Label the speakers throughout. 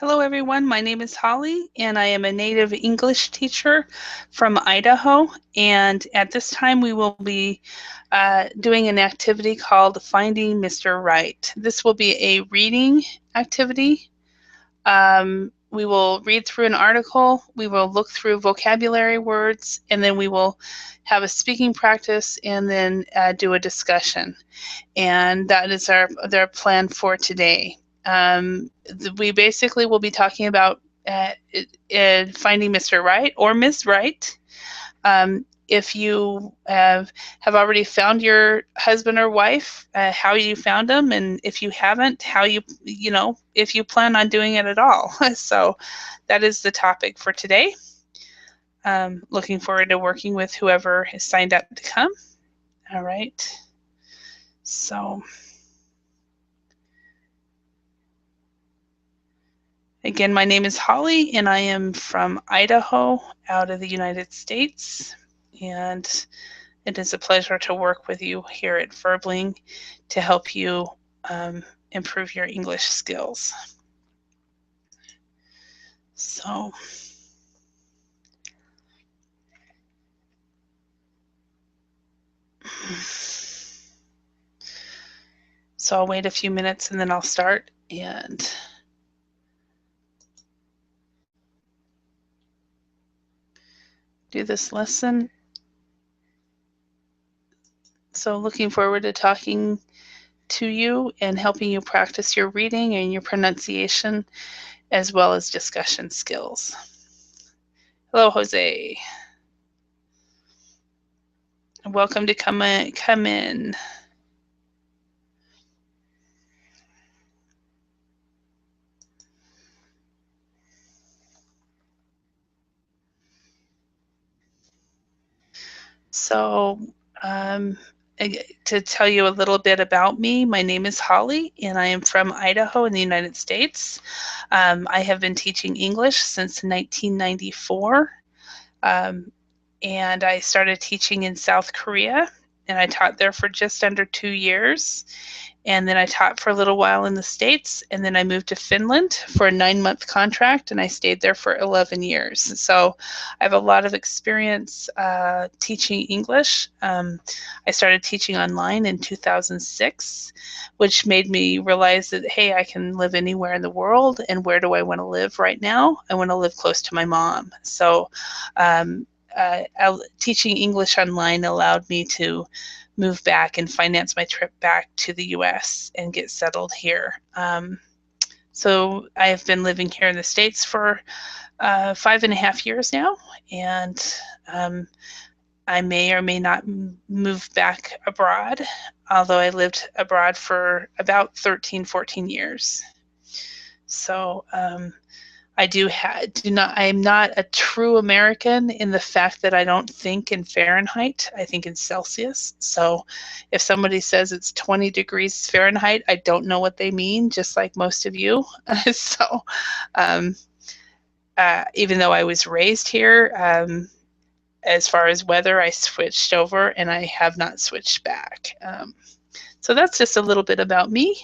Speaker 1: Hello, everyone. My name is Holly, and I am a native English teacher from Idaho. And at this time, we will be doing an activity called Finding Mr. Right. This will be a reading activity. We will read through an article, we will look through vocabulary words, and then we will have a speaking practice and then do a discussion. And that is our plan for today. We basically will be talking about finding Mr. Right or Ms. Right. If you have already found your husband or wife, how you found them, and if you haven't, how if you plan on doing it at all. So that is the topic for today. Looking forward to working with whoever has signed up to come. All right. So again, my name is Holly, and I am from Idaho, out of the United States. And it is a pleasure to work with you here at Verbling to help you improve your English skills. So I'll wait a few minutes and then I'll start and do this lesson. So looking forward to talking to you and helping you practice your reading and your pronunciation, as well as discussion skills. Hello, Jose. Welcome to come in. So to tell you a little bit about me, my name is Holly, and I am from Idaho in the United States. I have been teaching English since 1994, and I started teaching in South Korea, and I taught there for just under 2 years. And then I taught for a little while in the States, and then I moved to Finland for a 9-month contract, and I stayed there for 11 years. So I have a lot of experience teaching English. I started teaching online in 2006, which made me realize that, hey, I can live anywhere in the world, and where do I want to live right now? I want to live close to my mom. So teaching English online allowed me to move back and finance my trip back to the US and get settled here. So I've been living here in the States for 5.5 years now, and I may or may not move back abroad, although I lived abroad for about 13, 14 years. So I am not a true American in the fact that I don't think in Fahrenheit, I think in Celsius. So if somebody says it's 20 degrees Fahrenheit, I don't know what they mean, just like most of you. So even though I was raised here, as far as weather, I switched over and I have not switched back. So that's just a little bit about me.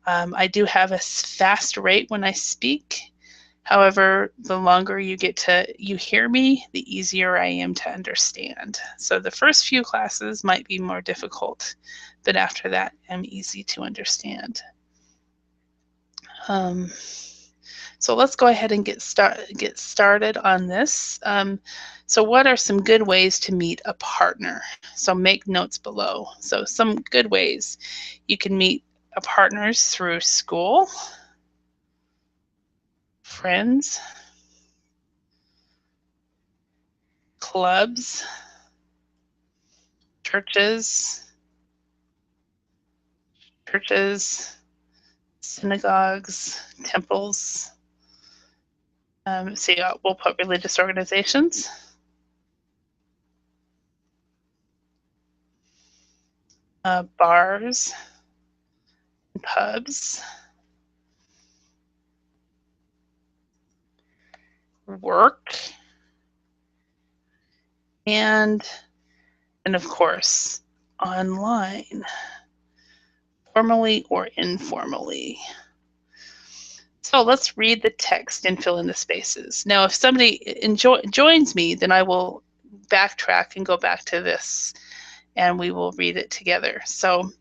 Speaker 1: I do have a fast rate when I speak. However, the longer you hear me, the easier I am to understand. So the first few classes might be more difficult, but after that, I'm easy to understand. So let's go ahead and get started on this. So what are some good ways to meet a partner? So make notes below. So some good ways. You can meet partners through school, friends, clubs, churches, synagogues, temples. We'll put religious organizations. Bars, pubs, work, and of course, online, formally or informally. So let's read the text and fill in the spaces. Now, if somebody joins me, then I will backtrack and go back to this, and we will read it together. So,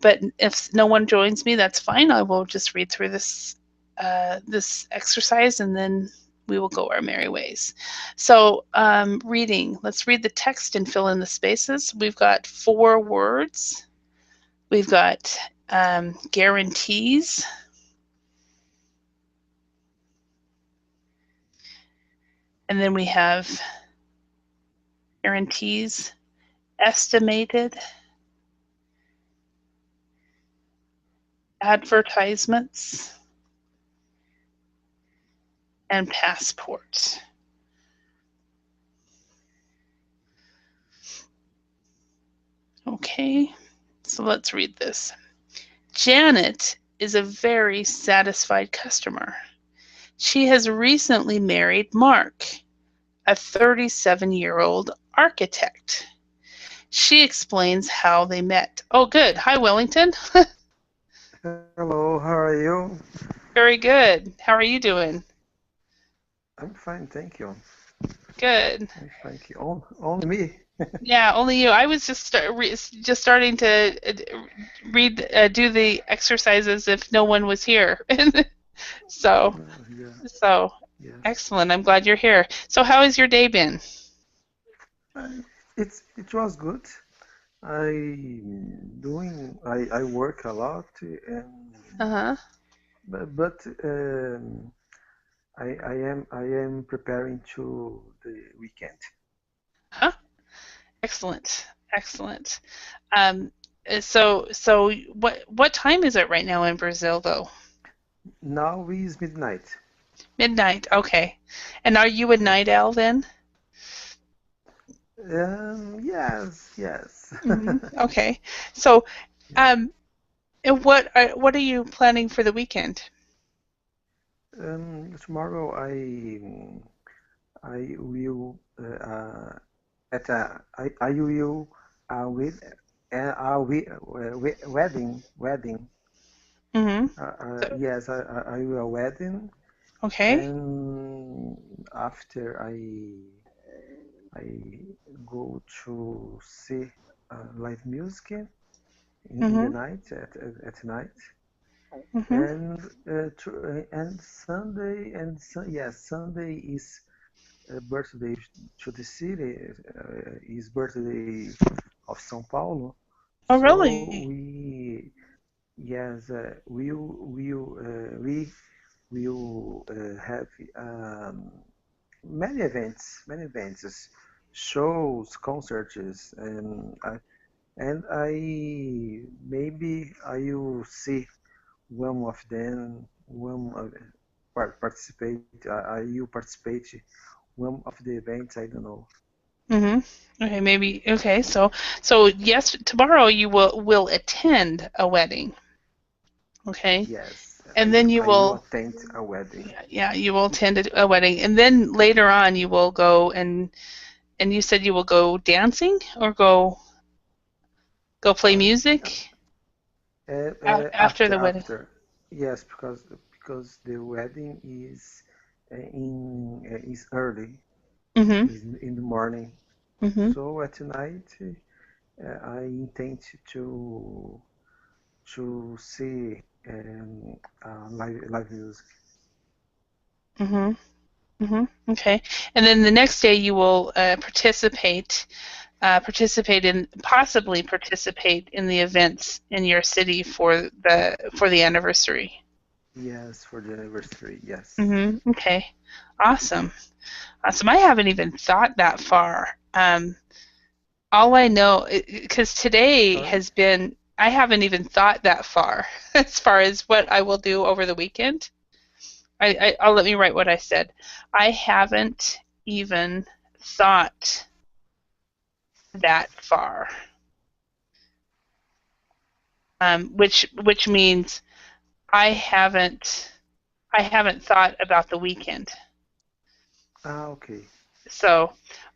Speaker 1: but if no one joins me, that's fine. I will just read through this this exercise, and then we will go our merry ways. So, reading. Let's read the text and fill in the spaces. We've got 4 words. We've got guarantees. And then we have guarantees, estimated, advertisements, and passports. Okay, so let's read this. Janet is a very satisfied customer. She has recently married Mark, a 37-year-old architect. She explains how they met. Oh, good. Hi, Wellington.
Speaker 2: Hello, how are you?
Speaker 1: Very good. How are you doing?
Speaker 2: I'm fine, thank you.
Speaker 1: Good.
Speaker 2: Thank you. Only me.
Speaker 1: Yeah, only you. I was just starting to do the exercises if no one was here. So,
Speaker 2: Yeah,
Speaker 1: so
Speaker 2: yes.
Speaker 1: excellent. I'm glad you're here. So, how has your day been?
Speaker 2: It was good. I work a lot and
Speaker 1: Uh-huh.
Speaker 2: but I am preparing to the weekend.
Speaker 1: Huh? Excellent. Excellent. Um, so what time is it right now in Brazil though?
Speaker 2: Now is midnight.
Speaker 1: Midnight. Okay. And are you a
Speaker 2: Yes.
Speaker 1: night owl then?
Speaker 2: Yes, yes.
Speaker 1: Okay. So,
Speaker 2: Yeah.
Speaker 1: um, and what are you planning for the weekend?
Speaker 2: Tomorrow I will I will with wedding.
Speaker 1: Mm-hmm. So,
Speaker 2: Yes, I will a wedding,
Speaker 1: okay.
Speaker 2: and after I go to see live music in the
Speaker 1: Mm-hmm.
Speaker 2: night at night,
Speaker 1: Mm-hmm.
Speaker 2: and Sunday yes, Sunday is birthday to the city, is birthday of São Paulo.
Speaker 1: Oh,
Speaker 2: So
Speaker 1: really?
Speaker 2: we yes we will have many events, shows, concerts, and I maybe I will see one of them, one of, participate. I will participate one of the events. I don't know.
Speaker 1: Mm-hmm. Okay, maybe. Okay, so yes, tomorrow you will attend a wedding. Okay,
Speaker 2: Yes,
Speaker 1: and then you
Speaker 2: I will
Speaker 1: will
Speaker 2: attend a wedding.
Speaker 1: yeah, you will attend a wedding, and then later on you will go and you said you will go dancing or go play
Speaker 2: Uh,
Speaker 1: music after the wedding.
Speaker 2: after yes, because the wedding is early,
Speaker 1: Mm-hmm.
Speaker 2: is in the morning.
Speaker 1: Mm-hmm.
Speaker 2: So at night, I intend to see live music.
Speaker 1: Mm-hmm. Mm-hmm. Okay, and then the next day you will participate in possibly participate in the events in your city for the anniversary.
Speaker 2: Yes, for the anniversary. Yes.
Speaker 1: Okay, awesome, awesome. I haven't even thought that far. All I know, because today
Speaker 2: Sorry.
Speaker 1: has been, I haven't even thought that far as what I will do over the weekend. I'll let me write what I said. I haven't even thought that far, which means I haven't I haven't thought about the weekend.
Speaker 2: Ah, okay.
Speaker 1: So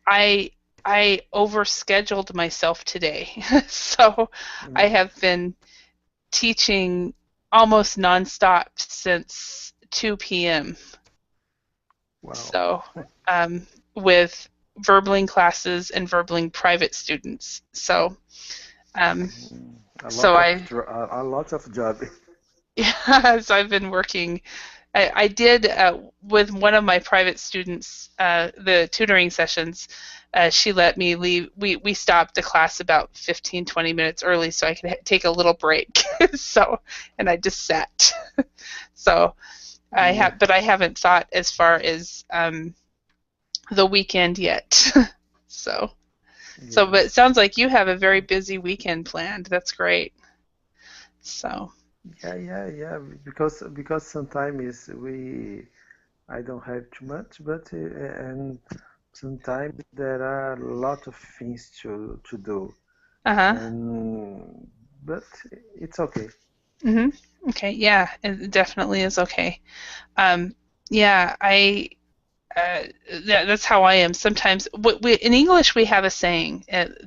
Speaker 1: I I overscheduled myself today. So I
Speaker 2: Mm,
Speaker 1: have been teaching almost nonstop since 2 p.m.
Speaker 2: Wow.
Speaker 1: So with Verbling classes and Verbling private students. So um,
Speaker 2: A
Speaker 1: so
Speaker 2: lot of
Speaker 1: I
Speaker 2: a lot of job.
Speaker 1: yeah, so I've been working. I did with one of my private students, the tutoring sessions. She let me leave. We stopped the class about 15, 20 minutes early so I could take a little break. So, and I just sat. So
Speaker 2: Yeah,
Speaker 1: but I haven't thought as far as the weekend yet. So, but it
Speaker 2: yes.
Speaker 1: sounds like you have a very busy weekend planned. That's great. So,
Speaker 2: Yeah. Because sometimes I don't have too much, but and sometimes there are a lot of things to do,
Speaker 1: uh-huh.
Speaker 2: and but it's okay.
Speaker 1: Mhm. Okay, yeah, it definitely is okay. Yeah, uh, that's how I am. Sometimes in English we have a saying,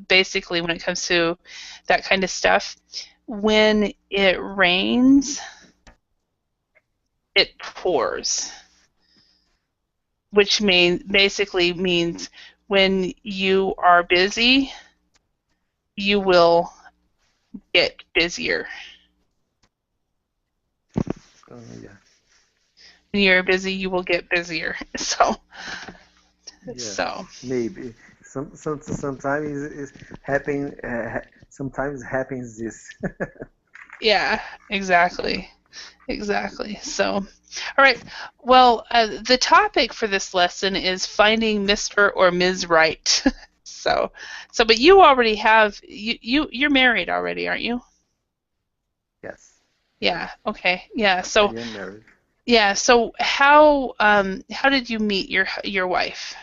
Speaker 1: basically when it comes to that kind of stuff, when it rains, it pours, which basically means when you are busy, you will get busier.
Speaker 2: Yeah,
Speaker 1: When you're busy, you will get busier. So,
Speaker 2: yes,
Speaker 1: so
Speaker 2: maybe sometimes is happen. Sometimes happens this.
Speaker 1: yeah, exactly. Exactly. So, all right. Well, the topic for this lesson is finding Mr. or Ms. Right. But you already have you're married already, aren't you?
Speaker 2: Yes,
Speaker 1: Yeah. Okay. Yeah.
Speaker 2: I
Speaker 1: So
Speaker 2: am married.
Speaker 1: yeah. So how did you meet your wife?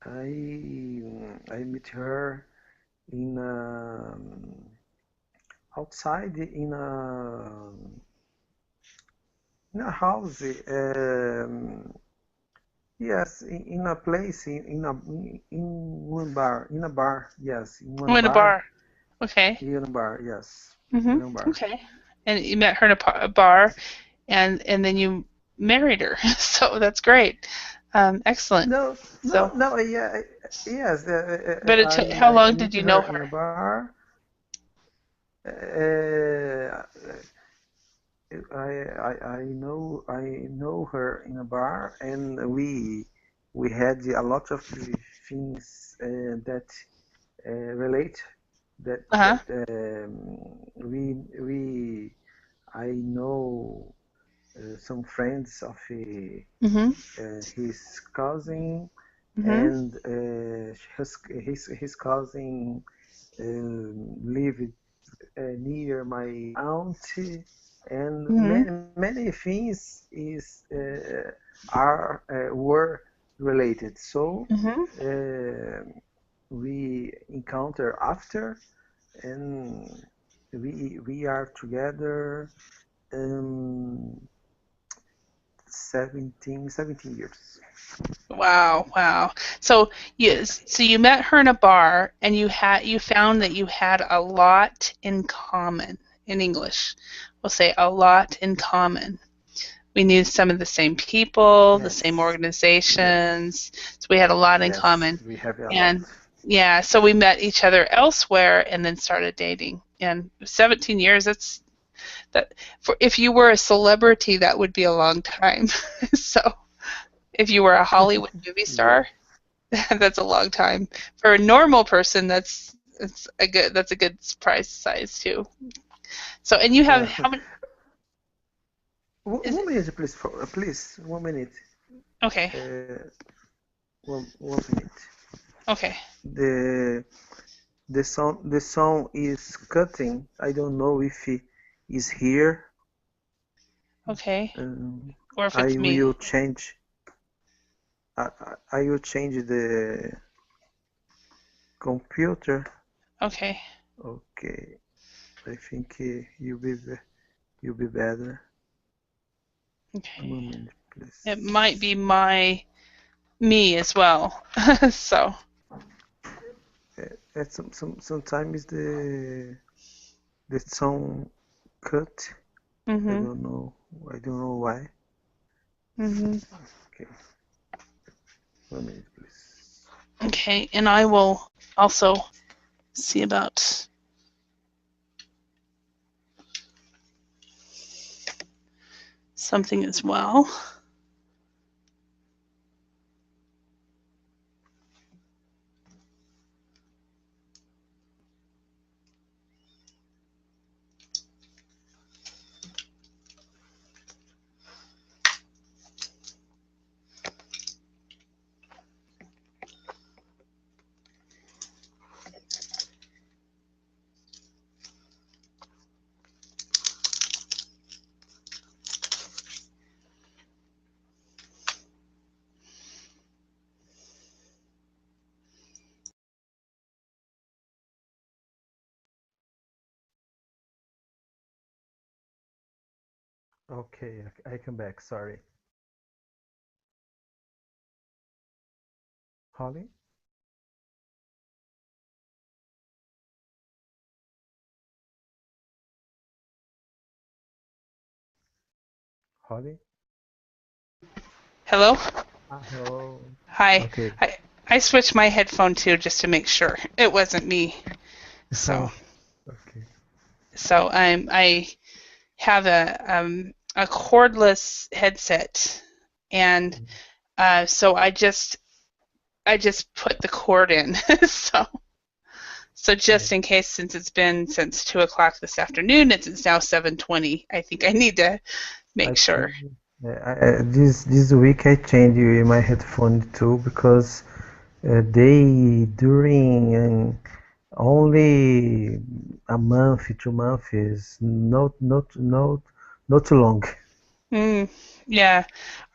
Speaker 2: I met her in outside in a house. Yes, in a place in one bar in a bar. Yes, in
Speaker 1: Oh,
Speaker 2: one
Speaker 1: in a
Speaker 2: bar.
Speaker 1: bar. Okay.
Speaker 2: In a bar. Yes, in
Speaker 1: Mhm.
Speaker 2: a bar.
Speaker 1: Okay. And you met her in a bar, and then you married her. So that's great. Excellent. So,
Speaker 2: Yeah, yes.
Speaker 1: but how
Speaker 2: I
Speaker 1: long
Speaker 2: met
Speaker 1: did you know
Speaker 2: her in a
Speaker 1: her?
Speaker 2: bar. Uh, I know her in a bar, and we had a lot of things that relate
Speaker 1: Uh-huh.
Speaker 2: that we I know some friends of
Speaker 1: Mhm.
Speaker 2: his cousin,
Speaker 1: Mhm.
Speaker 2: and his cousin lived near my aunt, and
Speaker 1: Mhm.
Speaker 2: many things is are were related. So
Speaker 1: Mhm.
Speaker 2: uh, we encounter after, and we are together um, 17 years.
Speaker 1: Wow, wow. So you met her in a bar and you found that you had a lot in common in English. We'll say a lot in common. We knew some of the same people, the same
Speaker 2: Yes, yes,
Speaker 1: organizations, so we had a lot in
Speaker 2: yes.
Speaker 1: common.
Speaker 2: We have a lot.
Speaker 1: And yeah, so we met each other elsewhere and then started dating. And 17 years, that for if you were a celebrity, that would be a long time. So if you were a Hollywood movie
Speaker 2: Yeah.
Speaker 1: star, that's a long time. For a normal person, that's a good price size too. So and you have
Speaker 2: Uh,
Speaker 1: how many is it,
Speaker 2: 1 minute, please. Please, 1 minute.
Speaker 1: okay.
Speaker 2: Uh, one minute.
Speaker 1: Okay.
Speaker 2: The the song is cutting. I don't know if he is here.
Speaker 1: Okay.
Speaker 2: Um,
Speaker 1: Or if it's
Speaker 2: I
Speaker 1: me.
Speaker 2: will change. I will change the computer.
Speaker 1: Okay.
Speaker 2: Okay. I think you'll be better.
Speaker 1: Okay.
Speaker 2: 1 minute,
Speaker 1: It might
Speaker 2: please.
Speaker 1: be me as well. So,
Speaker 2: At sometimes the song cut. I
Speaker 1: mhm.
Speaker 2: don't know. I don't know why.
Speaker 1: Hmm.
Speaker 2: Okay, 1 minute, please.
Speaker 1: Okay, and I will also see about something as well.
Speaker 2: Okay, I come back. Sorry, Holly. Holly.
Speaker 1: Hello?
Speaker 2: Hello.
Speaker 1: Hi.
Speaker 2: Okay.
Speaker 1: I switched my headphone too just to make sure it wasn't me. So
Speaker 2: Okay.
Speaker 1: I have a cordless headset, and so I just put the cord in. so so
Speaker 2: Yeah.
Speaker 1: just in case, since it's been since 2 o'clock this afternoon, it's now 7:20. I think I need to
Speaker 2: I
Speaker 1: make sure.
Speaker 2: changed. This week I changed my headphone too because they during only a month, 2 months is not too long.
Speaker 1: Mm, yeah,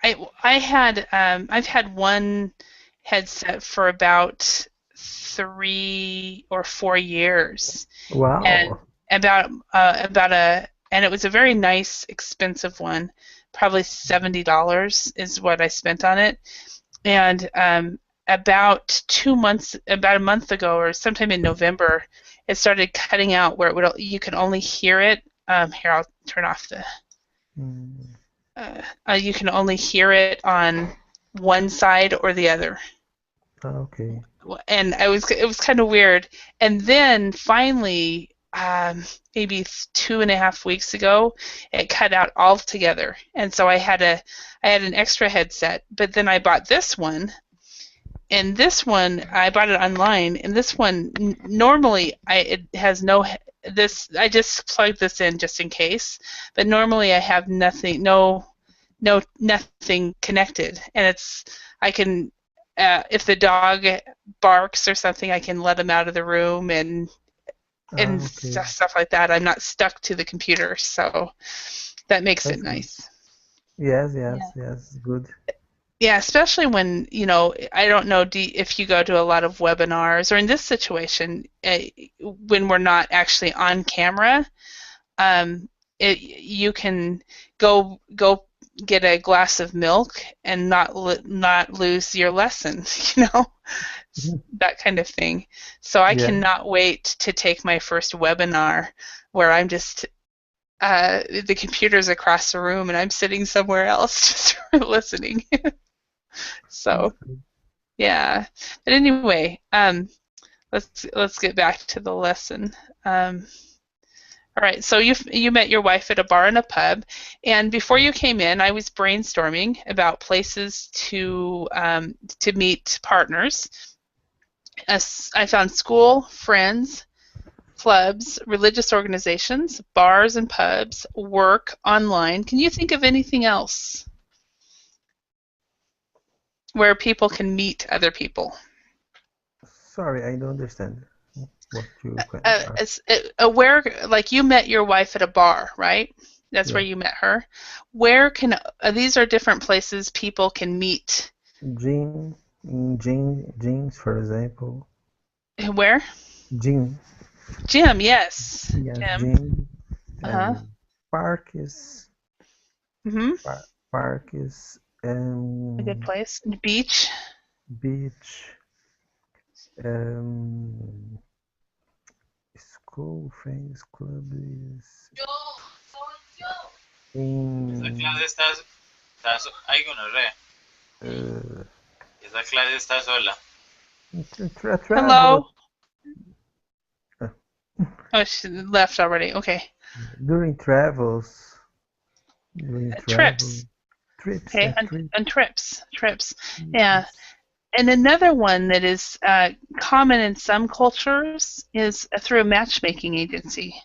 Speaker 1: I've had one headset for about 3 or 4 years, and
Speaker 2: Wow.
Speaker 1: and it was a very nice, expensive one. Probably $70 is what I spent on it. And about a month ago, or sometime in November, it started cutting out where you can only hear it. Here, I'll turn off the.
Speaker 2: Mm,
Speaker 1: You can only hear it on one side or the other,
Speaker 2: okay.
Speaker 1: and it was kind of weird. And then finally, maybe 2.5 weeks ago, it cut out altogether, and so I had an extra headset. But then I bought this one, and this one I bought it online, and this one normally it has no this I just plugged this in just in case, but normally I have nothing connected, and it's I can if the dog barks or something, I can let him out of the room, and
Speaker 2: Okay.
Speaker 1: stuff like that. I'm not stuck to the computer, so that makes it
Speaker 2: That's good.
Speaker 1: nice.
Speaker 2: Yes,
Speaker 1: Yeah.
Speaker 2: yes, yes. Good.
Speaker 1: Yeah, especially when, I don't know if you go to a lot of webinars or in this situation, when we're not actually on camera, um, you can go get a glass of milk and not lose your lesson, that kind of thing. So I
Speaker 2: Yeah.
Speaker 1: cannot wait to take my first webinar where I'm just the computer's across the room and I'm sitting somewhere else just listening.
Speaker 2: That's
Speaker 1: So
Speaker 2: good.
Speaker 1: yeah. But anyway, let's get back to the lesson. Um, all right. So you met your wife at a bar and a pub, and before you came in, I was brainstorming about places to meet partners. I found school, friends, clubs, religious organizations, bars and pubs, work, online. Can you think of anything else where people can meet other people?
Speaker 2: Sorry, I don't understand what you ask.
Speaker 1: Where, like, you met your wife at a bar, right? That's where
Speaker 2: Yeah.
Speaker 1: you met her. Where can these are different places people can meet?
Speaker 2: Jeans, for example.
Speaker 1: Where?
Speaker 2: Gym.
Speaker 1: Gym, yes.
Speaker 2: Yes,
Speaker 1: Gym.
Speaker 2: gym.
Speaker 1: Uh-huh.
Speaker 2: And parks.
Speaker 1: Mhm.
Speaker 2: Parks.
Speaker 1: A good place. Beach.
Speaker 2: Beach. Um, school, friends, clubs.
Speaker 3: Esa
Speaker 2: in
Speaker 3: clase ay, gonorrea.
Speaker 2: uh,
Speaker 3: Esa clase está sola.
Speaker 2: travel
Speaker 1: Hello.
Speaker 2: uh,
Speaker 1: Oh, she left already. Okay.
Speaker 2: during travels during travel
Speaker 1: Trips.
Speaker 2: trips
Speaker 1: Okay.
Speaker 2: trip
Speaker 1: On trips. Yeah.
Speaker 2: trips.
Speaker 1: And another one that is common in some cultures is through a matchmaking agency.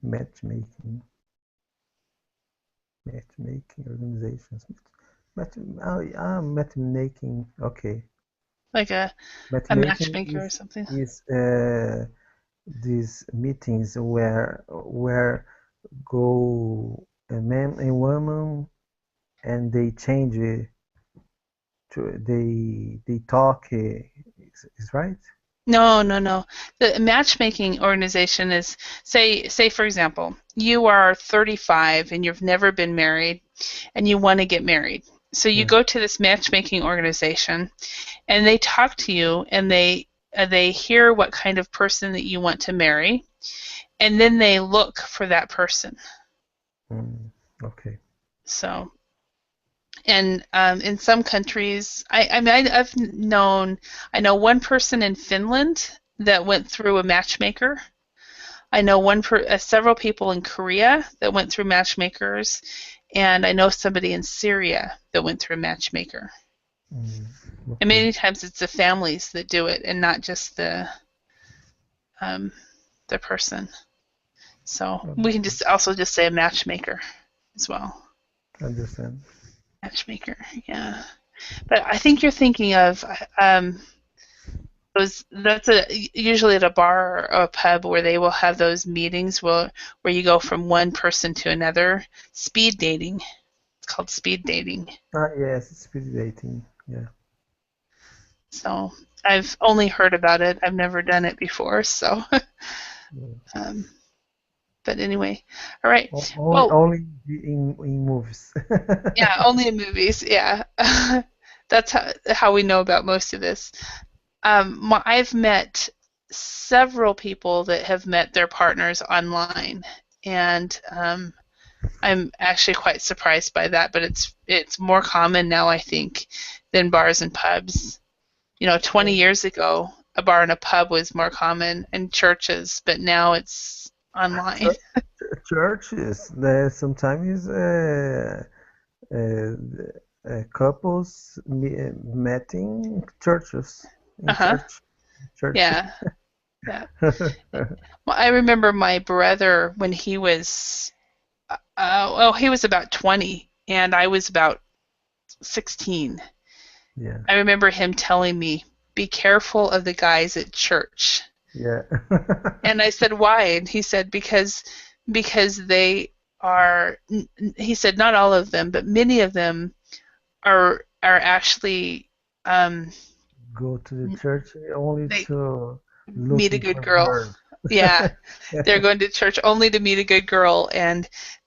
Speaker 2: Matchmaking organizations. Matchmaking. Okay.
Speaker 1: Like a
Speaker 2: Matchmaking
Speaker 1: matchmaker or something.
Speaker 2: is these meetings where go a man and woman and they change to they talk is right?
Speaker 1: No. The matchmaking organization is say for example, you are 35 and you've never been married and you want to get married. So you
Speaker 2: Yeah.
Speaker 1: go to this matchmaking organization and they talk to you and they hear what kind of person that you want to marry and then they look for that person.
Speaker 2: Mm, okay.
Speaker 1: So and in some countries, I know one person in Finland that went through a matchmaker. I know several people in Korea that went through matchmakers, and I know somebody in Syria that went through a matchmaker.
Speaker 2: Mm,
Speaker 1: And
Speaker 2: okay.
Speaker 1: many times it's the families that do it, and not just um, the person. So we can just also just say a matchmaker as well.
Speaker 2: Understand.
Speaker 1: Matchmaker, yeah. But I think you're thinking of that's usually at a bar or a pub where they will have those meetings where you go from one person to another. Speed dating. It's called speed dating.
Speaker 2: Yes, speed dating. Yeah.
Speaker 1: So I've only heard about it. I've never done it before. So,
Speaker 2: Yeah.
Speaker 1: um, but anyway, all right.
Speaker 2: Only
Speaker 1: Well,
Speaker 2: only in movies.
Speaker 1: yeah, only in movies. Yeah, that's how we know about most of this. I've met several people that have met their partners online, and I'm actually quite surprised by that. But it's more common now, I think, than bars and pubs. 20 years ago, a bar and a pub was more common in churches, but now it's online.
Speaker 2: Churches, there sometimes uh, couples meeting churches
Speaker 1: Uh
Speaker 2: in
Speaker 1: huh.
Speaker 2: church.
Speaker 1: Yeah. Yeah. Well, I remember my brother when he was, he was about 20 and I was about 16.
Speaker 2: Yeah,
Speaker 1: I remember him telling me, "Be careful of the guys at church."
Speaker 2: yeah.
Speaker 1: And I said, "Why?" And he said, "Because they are." He said, "Not all of them, but many of them are actually um,
Speaker 2: Go to the church only
Speaker 1: they
Speaker 2: to
Speaker 1: meet a
Speaker 2: looking
Speaker 1: good
Speaker 2: for
Speaker 1: girl."
Speaker 2: girls.
Speaker 1: Yeah, they're going to church only to meet a good girl,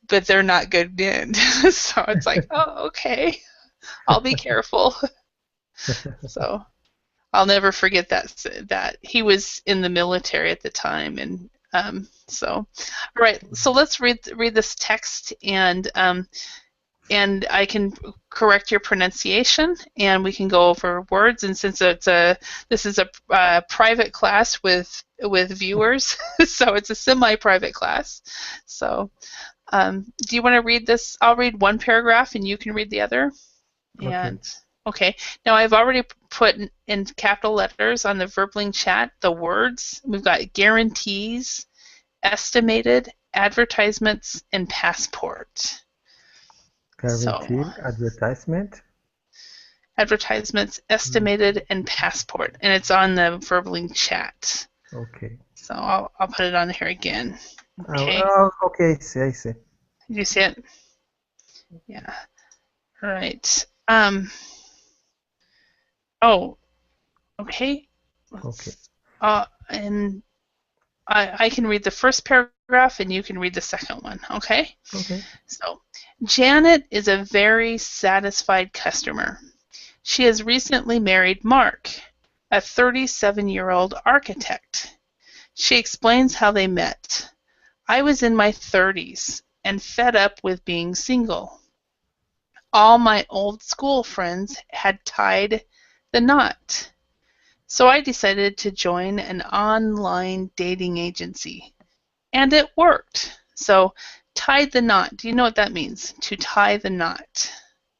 Speaker 1: but they're not good men. So it's like, oh, okay, I'll be careful. So I'll never forget that he was in the military at the time, and so all right. So let's read this text, and I can correct your pronunciation, and we can go over words. And since this is a private class with viewers, so it's a semi-private class. So do you want to read this? I'll read one paragraph, and you can read the other.
Speaker 2: Okay.
Speaker 1: And okay, now I've already put in capital letters on the Verbling chat the words. We've got guarantees, estimated, advertisements, and passport. So
Speaker 2: Guaranteed advertisement.
Speaker 1: advertisements, estimated, and passport, and it's on the Verbling chat.
Speaker 2: Okay.
Speaker 1: So I'll put it on here again. Okay,
Speaker 2: Okay, I see.
Speaker 1: did you see it? Yeah. All right. Oh, okay.
Speaker 2: Okay.
Speaker 1: And I can read the first paragraph and you can read the second one, okay?
Speaker 2: Okay.
Speaker 1: So, Janet is a very satisfied customer. She has recently married Mark, a 37-year-old architect. She explains how they met. I was in my 30s and fed up with being single. All my old school friends had tied the knot. So I decided to join an online dating agency. And it worked. So tied the knot. Do you know what that means? To tie the knot.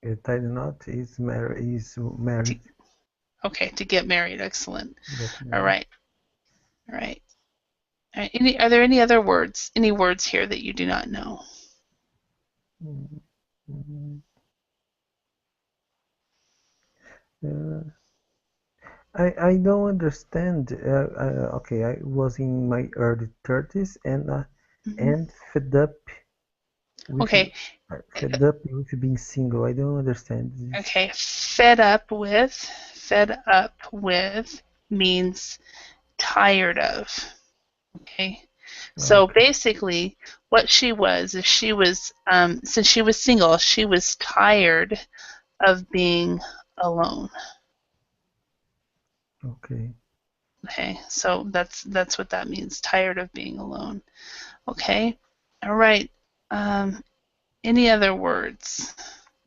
Speaker 2: Tie the knot is married.
Speaker 1: Okay, to get married. Excellent.
Speaker 2: Get
Speaker 1: All
Speaker 2: married.
Speaker 1: right. All right. All right. Are there any other words? Any words here that you do not know?
Speaker 2: Mm, uh, I don't understand. Okay, I was in my early 30s and fed up with
Speaker 1: Okay.
Speaker 2: being single. I don't understand this.
Speaker 1: Okay. Fed up with means tired of. Okay. So
Speaker 2: Okay.
Speaker 1: basically, what she was is since she was single, she was tired of being alone.
Speaker 2: Okay.
Speaker 1: Okay, so that's what that means. Tired of being alone. Okay. All right. Any other words?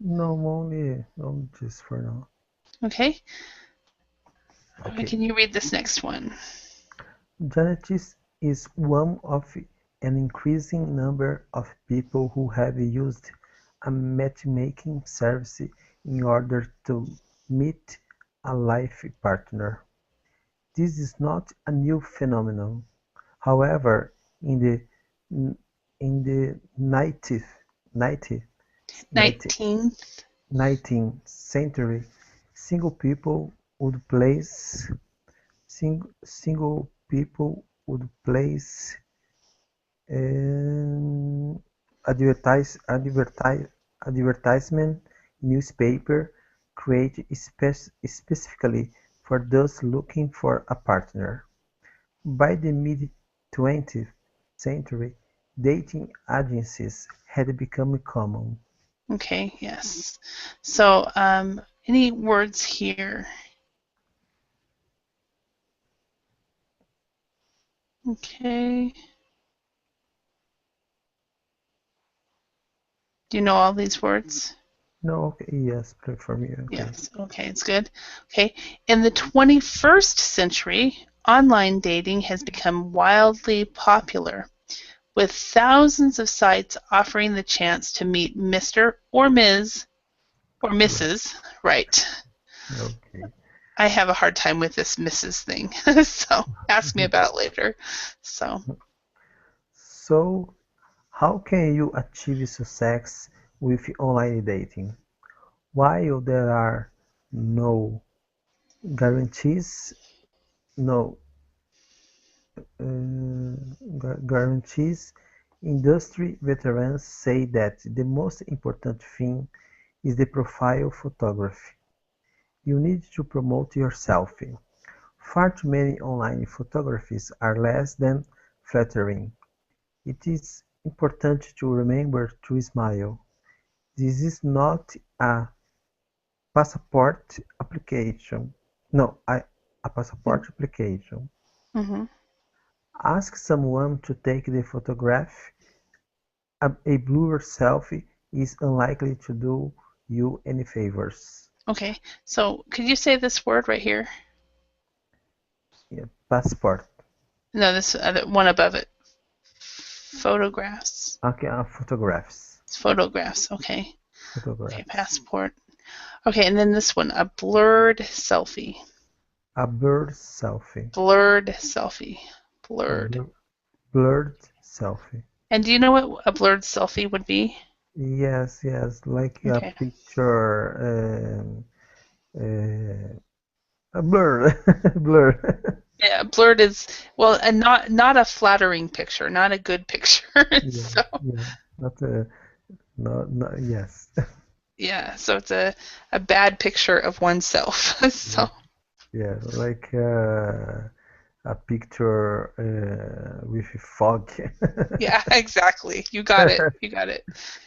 Speaker 2: No, only just for now.
Speaker 1: Okay.
Speaker 2: Okay.
Speaker 1: Can you read this next one?
Speaker 2: Genesis is one of an increasing number of people who have used a matchmaking service in order to meet a life partner. This is not a new phenomenon. However, in the 19th century, single people would place um, advertisement in newspaper created specifically for those looking for a partner. By the mid-twentieth century, dating agencies had become common.
Speaker 1: Okay. Yes. So any words here? Okay. Do you know all these words?
Speaker 2: No, okay, yes, for me, okay.
Speaker 1: Yes. Okay, it's good. Okay. In the 21st century, online dating has become wildly popular, with thousands of sites offering the chance to meet Mr. or Ms. or Mrs. Right.
Speaker 2: Okay.
Speaker 1: I have a hard time with this Mrs. thing, so ask me about it later.
Speaker 2: So, how can you achieve success with online dating? While there are no guarantees, no guarantees, industry veterans say that the most important thing is the profile photography. You need to promote yourself. Far too many online photographies are less than flattering. It is important to remember to smile. This is not a passport application. No, a passport application.
Speaker 1: Mm-hmm.
Speaker 2: Ask someone to take the photograph. A blurred selfie is unlikely to do you any favors.
Speaker 1: Okay, so could you say this word right here?
Speaker 2: Yeah, passport.
Speaker 1: No, this other one above it. Photographs.
Speaker 2: Okay, photographs.
Speaker 1: It's photographs. Okay.
Speaker 2: Photographs.
Speaker 1: Okay, passport. Okay, and then this one, a blurred selfie.
Speaker 2: A blurred selfie.
Speaker 1: Blurred selfie. Blurred.
Speaker 2: Blurred selfie.
Speaker 1: And do you know what a blurred selfie would be?
Speaker 2: Yes, like
Speaker 1: Okay.
Speaker 2: a picture, a blur, blur.
Speaker 1: Yeah, blurred is well, and not a flattering picture, not a good picture. So
Speaker 2: not yes.
Speaker 1: yeah, so it's a bad picture of oneself. So
Speaker 2: Yeah, like a picture with fog.
Speaker 1: yeah, exactly. You got it. You got it.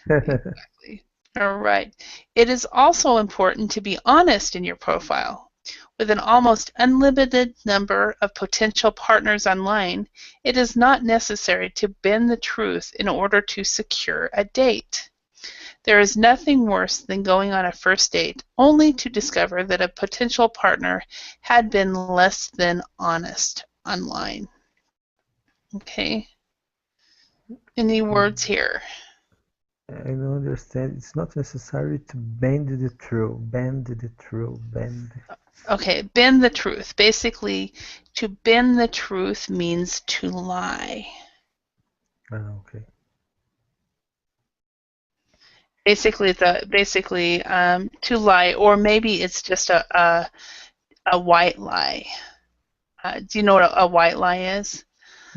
Speaker 1: Exactly. All right. It is also important to be honest in your profile. With an almost unlimited number of potential partners online, it is not necessary to bend the truth in order to secure a date. There is nothing worse than going on a first date only to discover that a potential partner had been less than honest online. Okay. Any words here?
Speaker 2: I don't understand. It's not necessary to bend the truth. Bend the truth. Bend.
Speaker 1: Okay, bend the truth. Basically, to bend the truth means to lie.
Speaker 2: Okay.
Speaker 1: Basically, to lie, or maybe it's just a white lie. Do you know what a white lie is?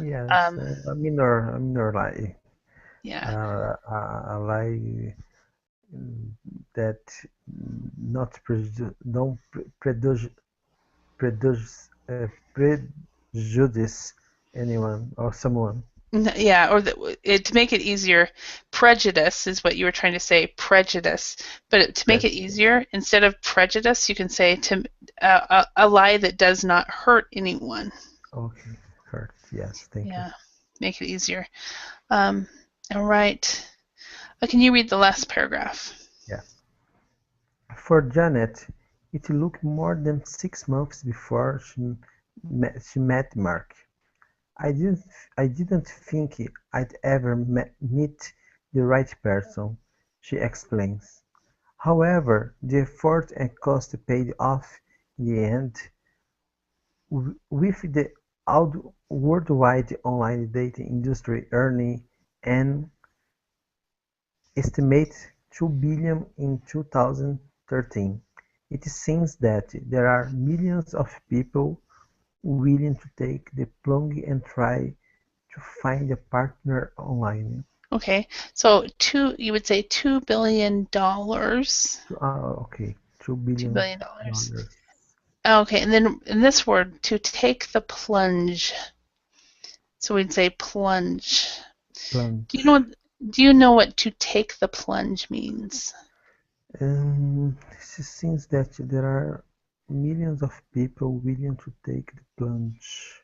Speaker 2: Yes, a minor lie.
Speaker 1: Yeah.
Speaker 2: A lie that not don't prejudice, prejudice anyone or someone.
Speaker 1: Yeah, or to make it easier, prejudice is what you were trying to say, prejudice. But to make it easier, instead of prejudice, you can say a lie that does not hurt anyone.
Speaker 2: Okay, hurt. Yes, thank you.
Speaker 1: Yeah, make it easier. All right. Can you read the last paragraph?
Speaker 2: Yes. For Janet, it took more than 6 months before she met Mark. I didn't think I'd ever meet the right person, she explains. However, the effort and cost paid off in the end, with the worldwide online dating industry earning an estimated $2 billion in 2013. It seems that there are millions of people willing to take the plunge and try to find a partner online.
Speaker 1: Okay, so you would say $2 billion.
Speaker 2: Okay, $2
Speaker 1: $2
Speaker 2: billion.
Speaker 1: billion. Okay, and then in this word, to take the plunge. So we'd say plunge.
Speaker 2: Plunge.
Speaker 1: Do you know what to take the plunge means?
Speaker 2: It seems that there are millions of people willing to take the plunge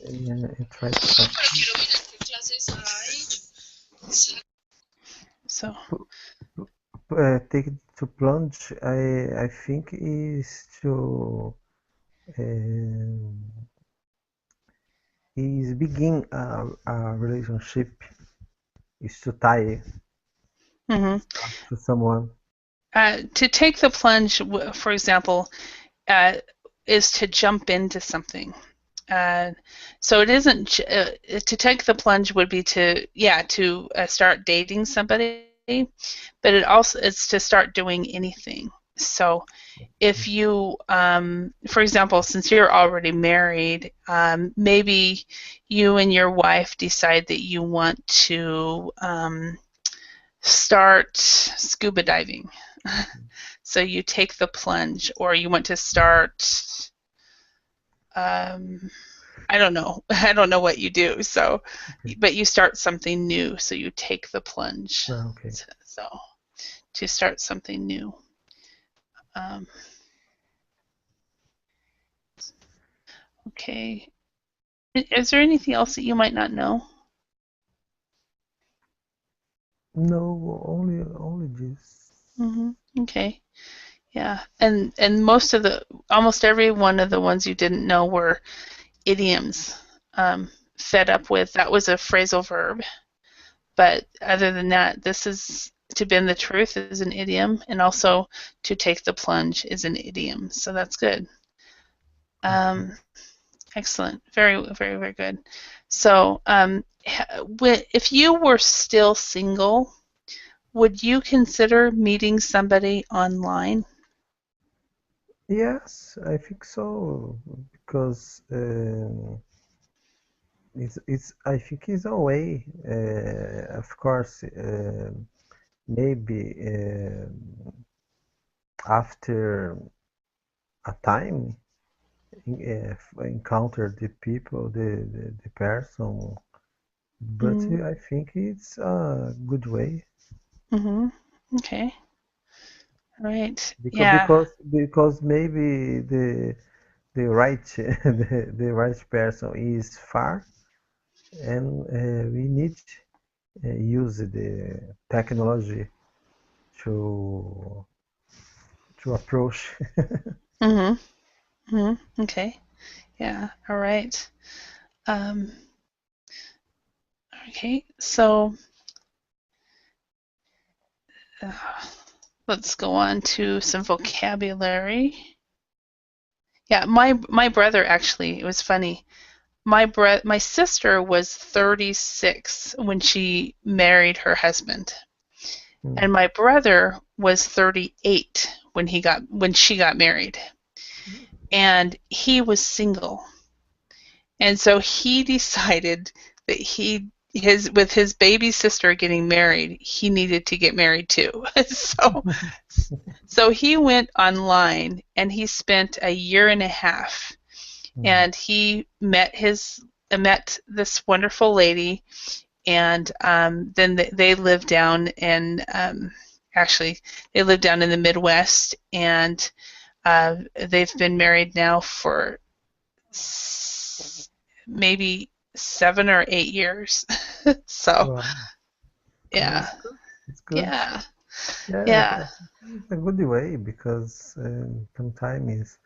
Speaker 2: and try to find.
Speaker 1: So
Speaker 2: Take to plunge, I think is to is begin a relationship, is to tie to someone.
Speaker 1: To take the plunge, for example, is to jump into something. So it isn't to take the plunge would be to start dating somebody, but it's to start doing anything. So if you, for example, since you're already married, maybe you and your wife decide that you want to start scuba diving. So you take the plunge, or you want to start, I don't know. I don't know what you do. So, but you start something new. So you take the plunge.
Speaker 2: Okay.
Speaker 1: So to start something new. Okay. Is there anything else that you might not know?
Speaker 2: No, only this.
Speaker 1: Okay. Yeah, and almost every one of the ones you didn't know were idioms. Fed up with, that was a phrasal verb. But other than that, this is to bend the truth is an idiom, and also to take the plunge is an idiom. So that's good. Excellent. Very, very, very good. So if you were still single, would you consider meeting somebody online?
Speaker 2: Yes, I think so, because I think it's a way. Of course, maybe after a time, encounter the people, the person, but I think it's a good way.
Speaker 1: Okay. All right.
Speaker 2: because
Speaker 1: Yeah.
Speaker 2: because because maybe the right the right person is far, and we need use the technology to approach.
Speaker 1: Mm-hmm. Mm-hmm. Okay. Yeah. All right. Um, okay. So uh, let's go on to some vocabulary. Yeah, my brother actually, it was funny. My sister was 36 when she married her husband,
Speaker 2: Mm.
Speaker 1: and my brother was 38 when she got married, and he was single. And so he decided that he his with his baby sister getting married, he needed to get married too. So he went online and he spent a year and a half,
Speaker 2: Mm.
Speaker 1: and he met this wonderful lady, and then they lived down in actually they lived down in the Midwest, and they've been married now for maybe 7 or 8 years. So
Speaker 2: Wow,
Speaker 1: yeah,
Speaker 2: it's good. It's good.
Speaker 1: yeah,
Speaker 2: Yeah,
Speaker 1: yeah,
Speaker 2: it's a good way because sometimes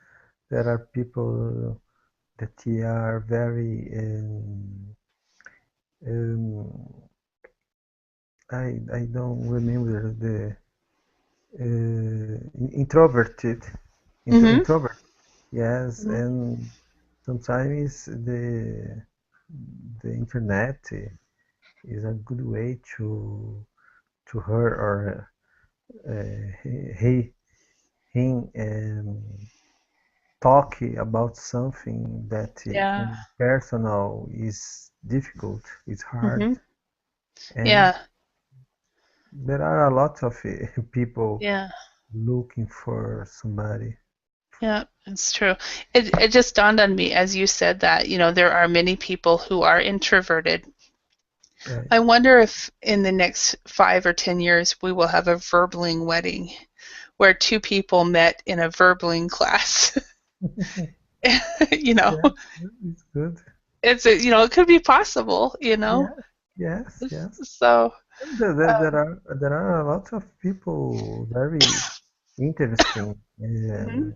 Speaker 2: there are people that are very um, I don't remember the introverted
Speaker 1: hmm,
Speaker 2: introvert. Yes, and sometimes the internet is a good way to her or he him talk about something that
Speaker 1: yeah,
Speaker 2: in personal is difficult, is hard,
Speaker 1: hmm,
Speaker 2: and
Speaker 1: yeah,
Speaker 2: there are a lot of people
Speaker 1: yeah.
Speaker 2: looking for somebody.
Speaker 1: Yeah, it's true. It just dawned on me as you said that, there are many people who are introverted.
Speaker 2: Right.
Speaker 1: I wonder if in the next 5 or 10 years we will have a verbling wedding where two people met in a verbling class. you know,
Speaker 2: Yeah, it's good.
Speaker 1: it could be possible.
Speaker 2: Yeah, yes, yes.
Speaker 1: So,
Speaker 2: There are a lot of people very interesting
Speaker 1: mhm,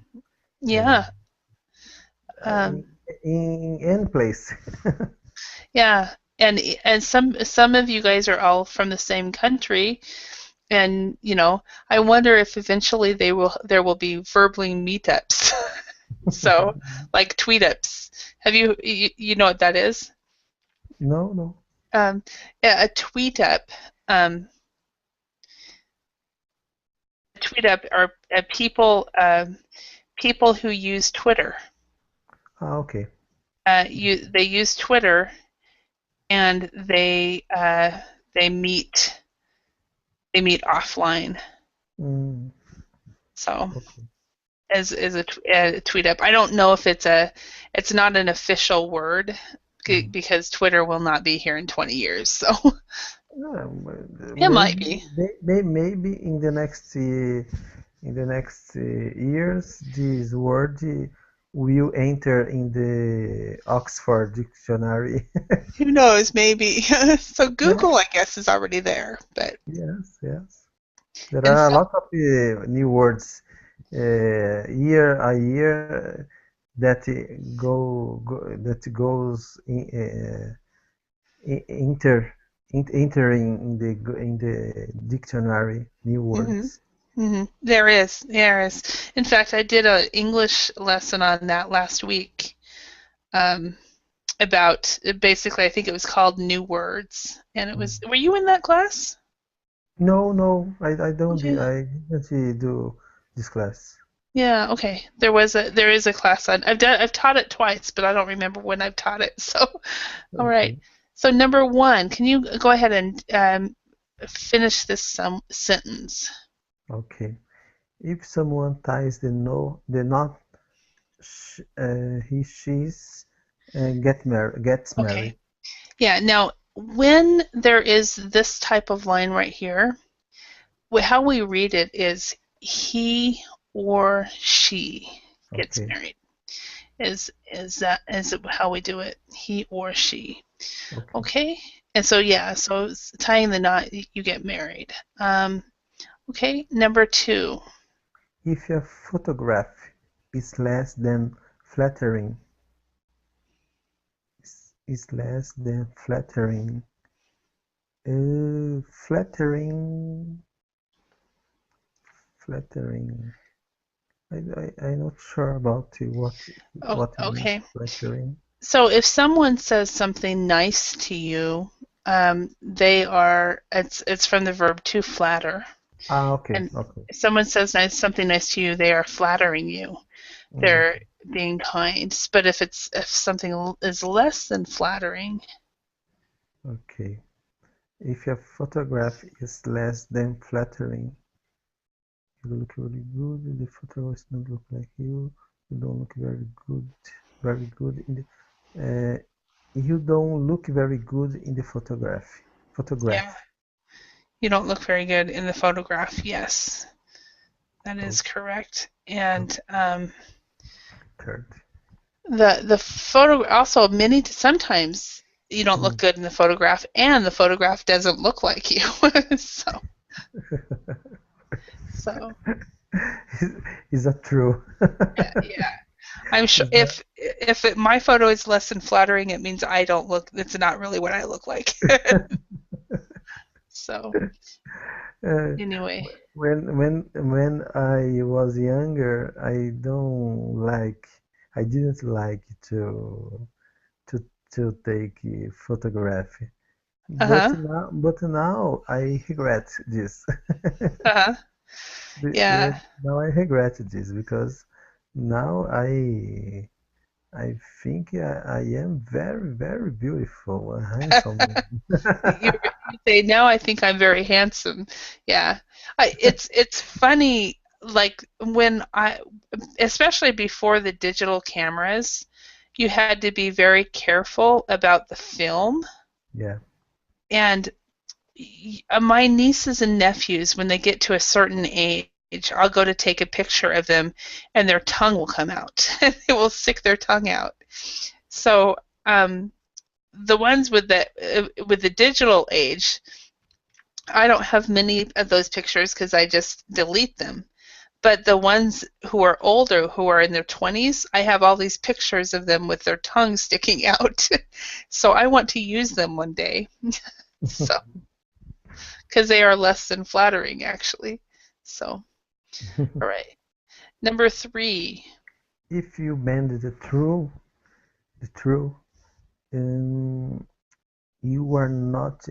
Speaker 2: uh,
Speaker 1: yeah, um,
Speaker 2: in, in any place.
Speaker 1: yeah, and some of you guys are all from the same country, and I wonder if eventually there will be verbally meetups. So, like tweetups. You know what that is?
Speaker 2: No, no.
Speaker 1: Um, yeah, um, a tweetup are people who use Twitter.
Speaker 2: Ah, okay.
Speaker 1: They use Twitter, and they meet offline.
Speaker 2: Mm,
Speaker 1: So
Speaker 2: okay.
Speaker 1: as a tweet up. I don't know if it's not an official word
Speaker 2: Mm.
Speaker 1: because Twitter will not be here in 20 years. So it might
Speaker 2: Maybe,
Speaker 1: be.
Speaker 2: maybe in the next years, this word will enter in the Oxford Dictionary.
Speaker 1: Who knows? Maybe. So
Speaker 2: Yeah,
Speaker 1: Google, I guess, is already there, but
Speaker 2: yes, yes. There
Speaker 1: and
Speaker 2: are a
Speaker 1: so
Speaker 2: lot of new words year a year that that goes enter entering in the dictionary new
Speaker 1: hmm
Speaker 2: words.
Speaker 1: there is. In fact, I did an English lesson on that last week. Um, about basically, I think it was called New Words, and it was.
Speaker 2: Mm.
Speaker 1: Were you in that class?
Speaker 2: No, no, I don't
Speaker 1: Okay.
Speaker 2: I didn't do this class.
Speaker 1: Yeah, okay. There is a class on. I've taught it twice, but I don't remember when I've taught it. So, all right.
Speaker 2: Okay,
Speaker 1: So number one, can you go ahead and finish this sentence?
Speaker 2: okay. If someone ties the knot, she's gets
Speaker 1: Okay.
Speaker 2: married.
Speaker 1: Yeah. Now, when there is this type of line right here, how we read it is he or she gets
Speaker 2: Okay.
Speaker 1: married. Is how we do it? He or she.
Speaker 2: Okay.
Speaker 1: Okay. And so yeah, so tying the knot, you get married. Okay. Number 2.
Speaker 2: If a photograph is less than flattering, is less than flattering, flattering, flattering. I'm not sure about what means
Speaker 1: Okay.
Speaker 2: flattering.
Speaker 1: So if someone says something nice to you, it's from the verb to flatter.
Speaker 2: Okay,
Speaker 1: And
Speaker 2: okay.
Speaker 1: if someone says something nice to you, they are flattering you. They're
Speaker 2: Okay.
Speaker 1: being kind. But if something is less than flattering,
Speaker 2: Okay. If your photograph is less than flattering, you look really good. The photograph does not look like you. You don't look very good. Very good in the. You don't look very good in the photograph.
Speaker 1: yeah, you don't look very good in the photograph. Yes, that
Speaker 2: Oh,
Speaker 1: is correct.
Speaker 2: oh,
Speaker 1: And
Speaker 2: third.
Speaker 1: the photo also sometimes you don't look
Speaker 2: Mm.
Speaker 1: good in the photograph, and the photograph doesn't look like you. so so
Speaker 2: Is that true?
Speaker 1: yeah. I'm sure
Speaker 2: Is that
Speaker 1: if my photo is less than flattering, it means I don't look. It's not really what I look like. So
Speaker 2: uh,
Speaker 1: anyway,
Speaker 2: when I was younger, I didn't like to to take a photography.
Speaker 1: uh huh,
Speaker 2: But now I regret this.
Speaker 1: uh huh, yeah.
Speaker 2: Now I regret this because now I think I am very, very beautiful and handsome.
Speaker 1: You say now I think I'm very handsome. Yeah, it's funny. Like when especially before the digital cameras, you had to be very careful about the film.
Speaker 2: Yeah.
Speaker 1: And my nieces and nephews, when they get to a certain age, I'll go to take a picture of them, and their tongue will come out. They will stick their tongue out. So the ones with the digital age, I don't have many of those pictures because I just delete them. But the ones who are older, who are in their 20s, I have all these pictures of them with their tongue sticking out. So I want to use them one day. So because they are less than flattering, actually. So, all right. Number 3.
Speaker 2: If you bend the true, um, you are not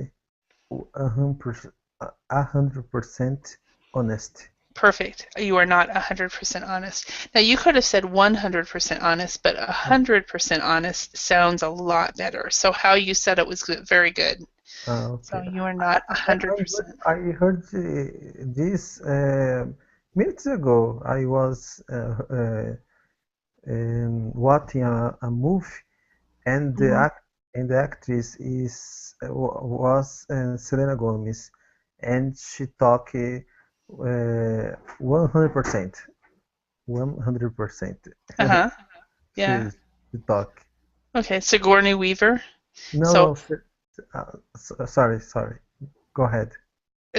Speaker 2: 100% honest.
Speaker 1: Perfect. You are not 100% honest. Now, you could have said 100% honest, but
Speaker 2: Uh,
Speaker 1: 100% honest sounds a lot better. So, how you said it was good, very good. So,
Speaker 2: okay.
Speaker 1: you are not
Speaker 2: I heard this minutes ago. I was watching a movie, and
Speaker 1: 100%.
Speaker 2: the actress was Selena Gomez, and she talked 100%. 100%.
Speaker 1: Uh huh.
Speaker 2: She
Speaker 1: Yeah.
Speaker 2: she talk.
Speaker 1: Okay. Sigourney Weaver.
Speaker 2: No,
Speaker 1: So,
Speaker 2: no. Sorry. Go ahead.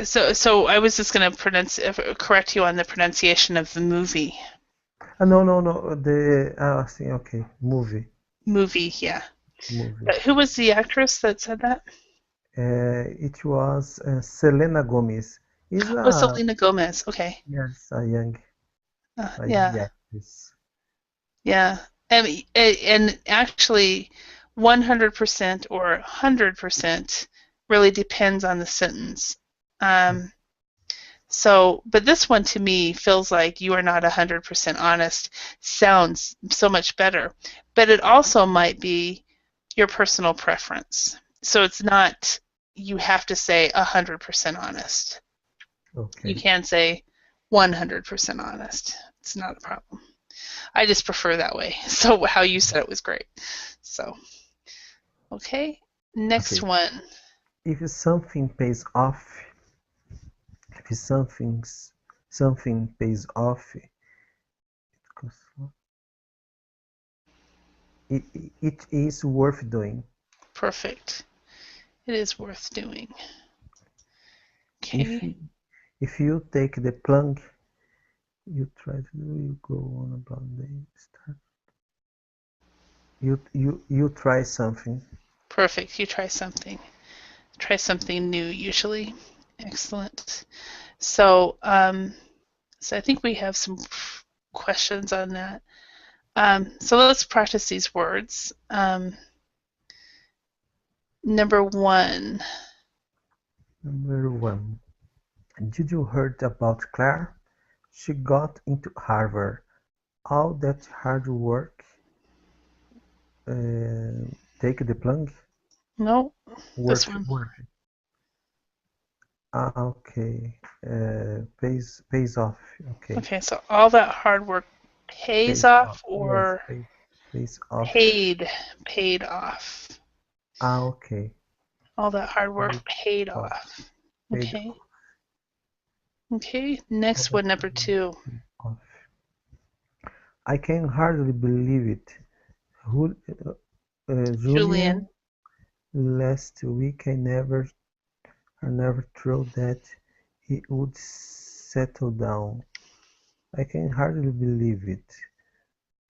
Speaker 1: so I was just going to correct you on the pronunciation of the movie.
Speaker 2: No. Okay.
Speaker 1: Movie, yeah.
Speaker 2: Movie.
Speaker 1: Who was the actress that said that?
Speaker 2: It was Selena Gomez. Is
Speaker 1: Oh, Selena Gomez. Okay.
Speaker 2: yes, a young
Speaker 1: Yeah,
Speaker 2: actress.
Speaker 1: yeah. And actually, 100% or 100% really depends on the sentence. Um, but this one to me feels like you are not 100% honest. Sounds so much better. But it also might be your personal preference. So it's not, you have to say 100% honest. You
Speaker 2: Okay.
Speaker 1: can say 100% honest. It's not a problem. I just prefer that way. So how you said it was great. So, okay. Next
Speaker 2: Okay.
Speaker 1: one.
Speaker 2: If something pays off, if something something pays off, it is worth doing.
Speaker 1: Perfect. It is worth doing.
Speaker 2: If
Speaker 1: Okay.
Speaker 2: if you take the plunge, you try to do, you go on about the start. You try something.
Speaker 1: Perfect. You try something. Try something new usually. Excellent. So, so I think we have some questions on that. So let's practice these words. Number one.
Speaker 2: Number one. Did you heard about Claire? She got into Harvard. All that hard work. Take the plunge.
Speaker 1: No, this
Speaker 2: Work,
Speaker 1: one.
Speaker 2: work. Okay. Pays off. Okay.
Speaker 1: Okay, so all that hard work pays
Speaker 2: Pays
Speaker 1: off
Speaker 2: off. Yes,
Speaker 1: or
Speaker 2: pays off.
Speaker 1: paid off.
Speaker 2: Okay.
Speaker 1: All that hard work paid
Speaker 2: Off.
Speaker 1: off.
Speaker 2: Paid
Speaker 1: Okay. Okay, next one, number two.
Speaker 2: off. I can hardly believe it. Who,
Speaker 1: Julian.
Speaker 2: Julian, last week I never thought that he would settle down. I can hardly believe it.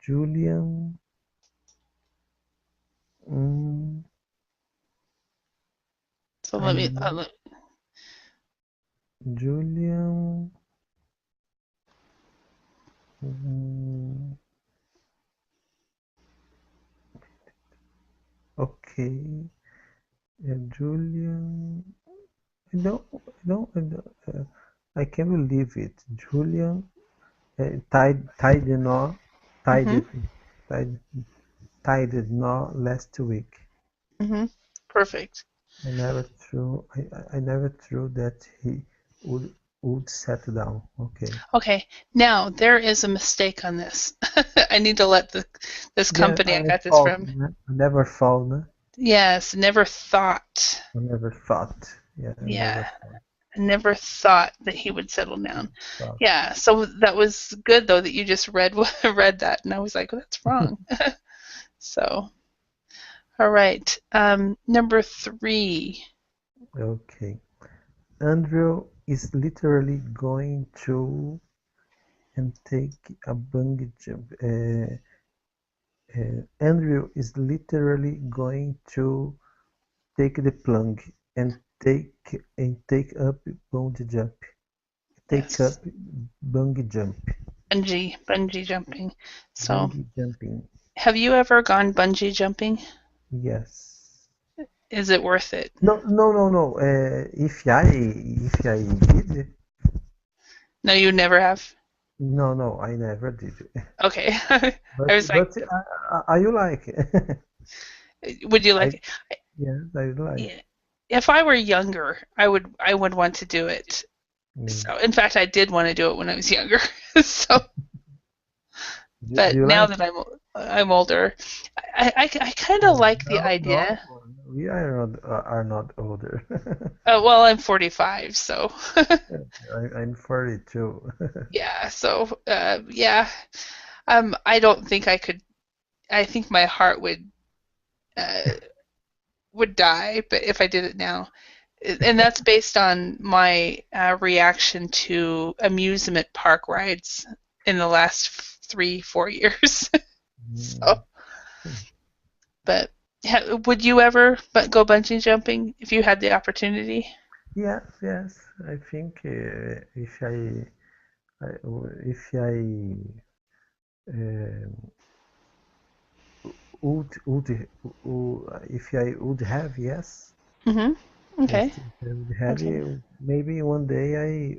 Speaker 2: Julian, mm,
Speaker 1: So
Speaker 2: I
Speaker 1: let me,
Speaker 2: know Julian, mm, okay, Julian, I can't believe it. Julian, tied the knot, tied
Speaker 1: hmm
Speaker 2: it, tied, tied the knot last week.
Speaker 1: hmm Perfect.
Speaker 2: I never thought that he would settle down. Okay.
Speaker 1: Okay, now there is a mistake on this. I need to let this
Speaker 2: Yeah,
Speaker 1: company I
Speaker 2: I
Speaker 1: got this
Speaker 2: thought,
Speaker 1: from.
Speaker 2: né? I never thought, né?
Speaker 1: Yes, never thought.
Speaker 2: I never thought. Yeah, I
Speaker 1: Yeah,
Speaker 2: never
Speaker 1: I never thought that he would settle down.
Speaker 2: thought.
Speaker 1: Yeah, so that was good though that you just read read that, and I was like, well, that's wrong. So, all right, number three.
Speaker 2: Okay. Andrew is literally going to and take a bungee jump. Andrew is literally going to take the plunge and take up bungee jump. Take
Speaker 1: Yes,
Speaker 2: up bungee jump.
Speaker 1: bungee jumping. So,
Speaker 2: Bungee jumping.
Speaker 1: have you ever gone bungee jumping?
Speaker 2: Yes.
Speaker 1: Is it worth it?
Speaker 2: No. If I did,
Speaker 1: No, you never have.
Speaker 2: no, I never did.
Speaker 1: Okay,
Speaker 2: But
Speaker 1: I was like,
Speaker 2: you like it?
Speaker 1: would you
Speaker 2: I
Speaker 1: like?
Speaker 2: yes, I like.
Speaker 1: Yeah. If I were younger, I would want to do it.
Speaker 2: Mm.
Speaker 1: So, in fact, I did want to do it when I was younger. So,
Speaker 2: Do
Speaker 1: but
Speaker 2: you
Speaker 1: now
Speaker 2: like?
Speaker 1: that I'm older, I kind of
Speaker 2: No,
Speaker 1: like the idea.
Speaker 2: we are not older.
Speaker 1: Well, I'm 45, so
Speaker 2: I'm 42.
Speaker 1: yeah. So yeah, I don't think I could. I think my heart uh, would die, but if I did it now, and that's based on my reaction to amusement park rides in the last 3-4 years. So,
Speaker 2: Mm.
Speaker 1: but would you ever go bungee jumping if you had the opportunity?
Speaker 2: Yes. I think if I um, if I would have, yes.
Speaker 1: Mm-hmm.
Speaker 2: Yes,
Speaker 1: Okay.
Speaker 2: if I would have
Speaker 1: Okay.
Speaker 2: it, maybe one day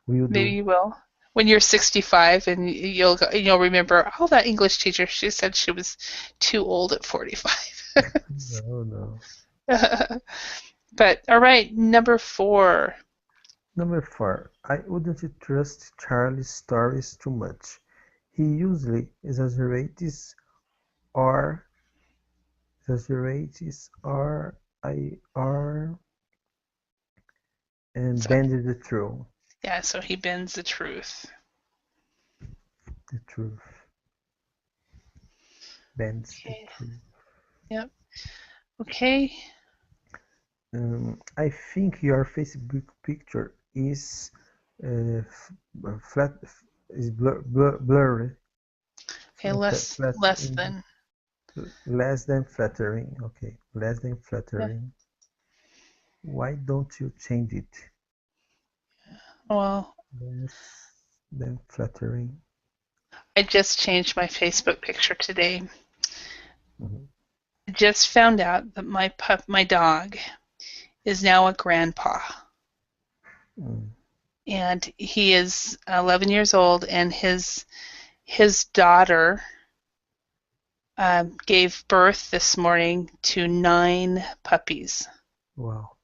Speaker 2: will
Speaker 1: Maybe
Speaker 2: do.
Speaker 1: you will. When you're 65 and you'll remember, oh, that English teacher, she said she was too old at 45.
Speaker 2: No.
Speaker 1: But all right, number four.
Speaker 2: Number 4. I wouldn't trust Charlie's stories too much. He usually or exaggerates or I are and
Speaker 1: So,
Speaker 2: bends the truth.
Speaker 1: Yeah, so he bends the truth.
Speaker 2: The truth. Bends the
Speaker 1: Okay.
Speaker 2: truth.
Speaker 1: Yep. Okay.
Speaker 2: I think your Facebook picture is flat, is blurry,
Speaker 1: Okay, less
Speaker 2: flat,
Speaker 1: less than.
Speaker 2: less than flattering. Okay, less than
Speaker 1: Yeah.
Speaker 2: flattering. Why don't you change it?
Speaker 1: Well,
Speaker 2: Less than flattering.
Speaker 1: I just changed my Facebook picture today.
Speaker 2: Mhm.
Speaker 1: I just found out that my dog, is now a grandpa,
Speaker 2: Mm.
Speaker 1: and he is 11 years old, and his daughter gave birth this morning to 9 puppies.
Speaker 2: Wow.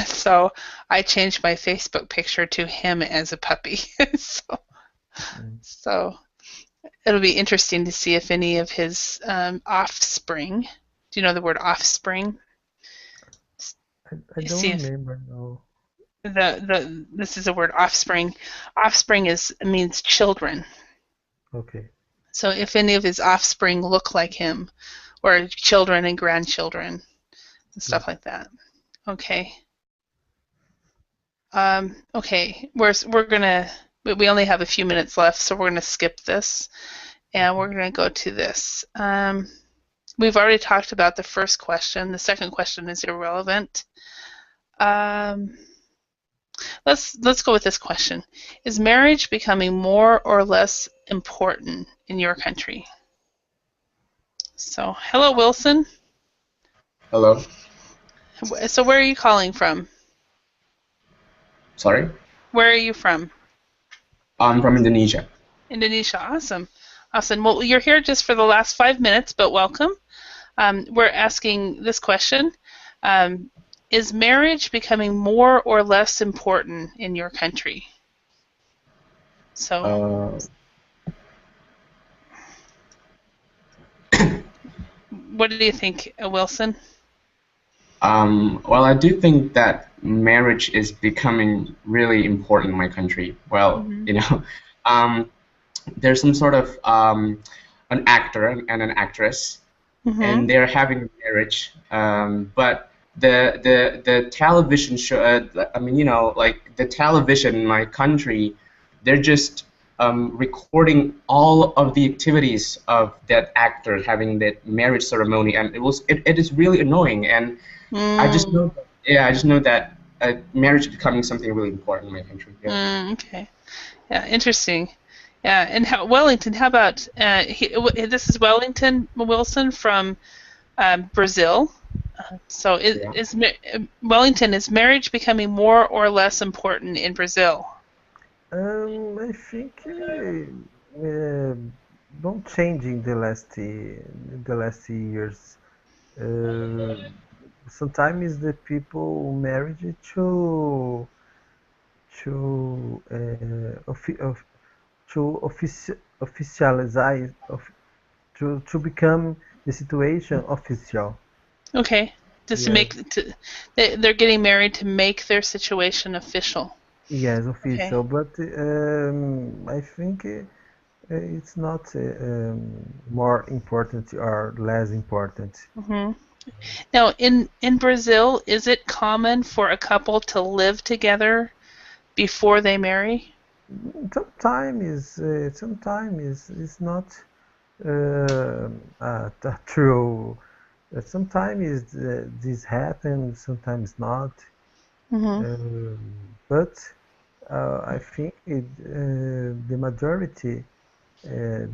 Speaker 1: So I changed my Facebook picture to him as a puppy. so,
Speaker 2: Mm.
Speaker 1: so it'll be interesting to see if any of his offspring. Do you know the word offspring?
Speaker 2: I
Speaker 1: See
Speaker 2: don't
Speaker 1: if
Speaker 2: remember now.
Speaker 1: the this is a word offspring. Offspring means children.
Speaker 2: Okay.
Speaker 1: So if any of his offspring look like him, or children and grandchildren and
Speaker 2: Yeah.
Speaker 1: stuff like that. Okay. Okay. We're gonna we only have a few minutes left, so we're gonna skip this and we're gonna go to this. We've already talked about the first question. The second question is irrelevant. Um, let's go with this question. Is marriage becoming more or less important in your country? So, hello, Wilson.
Speaker 4: Hello.
Speaker 1: So, where are you calling from?
Speaker 4: Sorry.
Speaker 1: Where are you from?
Speaker 4: I'm from Indonesia.
Speaker 1: Indonesia. Awesome. Awesome. Well, you're here just for the last 5 minutes, but welcome. We're asking this question. Is marriage becoming more or less important in your country? So,
Speaker 4: Uh,
Speaker 1: what do you think, Wilson?
Speaker 4: well, I do think that marriage is becoming really important in my country. Well,
Speaker 1: Mm-hmm.
Speaker 4: um, there's some sort of an actor and an actress,
Speaker 1: Mm-hmm.
Speaker 4: and they're having a marriage. But the television show, I mean, like the television in my country, they're just recording all of the activities of that actor having that marriage ceremony, and it is really annoying. And I just
Speaker 1: Mm,
Speaker 4: know, yeah, I just know that marriage is becoming something really important in my country. Yeah.
Speaker 1: okay. Yeah, interesting. Yeah, and Wellington, how about this is Wellington Wilson from Brazil. So
Speaker 4: Yeah.
Speaker 1: Wellington, is marriage becoming more or less important in Brazil?
Speaker 2: I think don't change in the last years. Uh, Sometimes the people married to to officialize to become the situation official.
Speaker 1: Okay, just to
Speaker 2: Yes,
Speaker 1: they're getting married to make their situation official.
Speaker 2: yes,
Speaker 1: Okay.
Speaker 2: official. But I think it's not more important or less important.
Speaker 1: hmm Now, in Brazil, is it common for a couple to live together before they marry?
Speaker 2: Sometimes it's not true. Sometimes this happens, sometimes not.
Speaker 1: hmm
Speaker 2: But I think the majority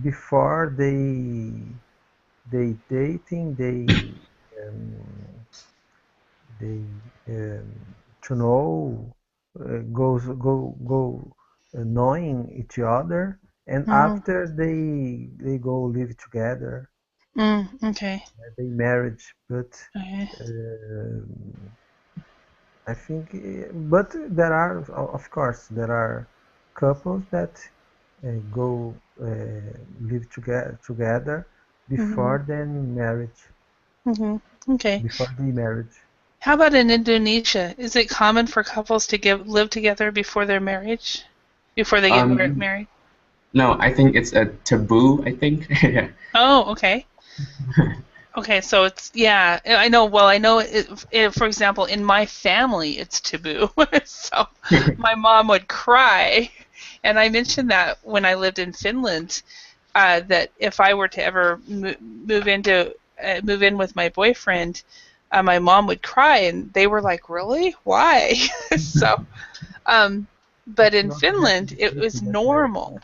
Speaker 2: before they dating um, they to know go knowing each other, and
Speaker 1: hmm
Speaker 2: after they go live together,
Speaker 1: Okay.
Speaker 2: they marriage. But
Speaker 1: Okay.
Speaker 2: um I think, but there are, of course, there are couples that go live together
Speaker 1: hmm
Speaker 2: before then marriage,
Speaker 1: hmm Okay.
Speaker 2: before the marriage.
Speaker 1: How about in Indonesia? Is it common for couples to live together before their marriage? Before they get
Speaker 4: Um,
Speaker 1: married?
Speaker 4: no, I think it's a taboo. I think.
Speaker 1: Oh, okay. Okay, so it's yeah. I know. Well, I know. For example, in my family, it's taboo. So my mom would cry, and I mentioned that when I lived in Finland, that if I were to ever move in with my boyfriend, my mom would cry, and they were like, "Really? Why?" So, um, but
Speaker 2: It's
Speaker 1: in
Speaker 2: not that
Speaker 1: Finland, it
Speaker 2: easy to
Speaker 1: was
Speaker 2: get married.
Speaker 1: normal.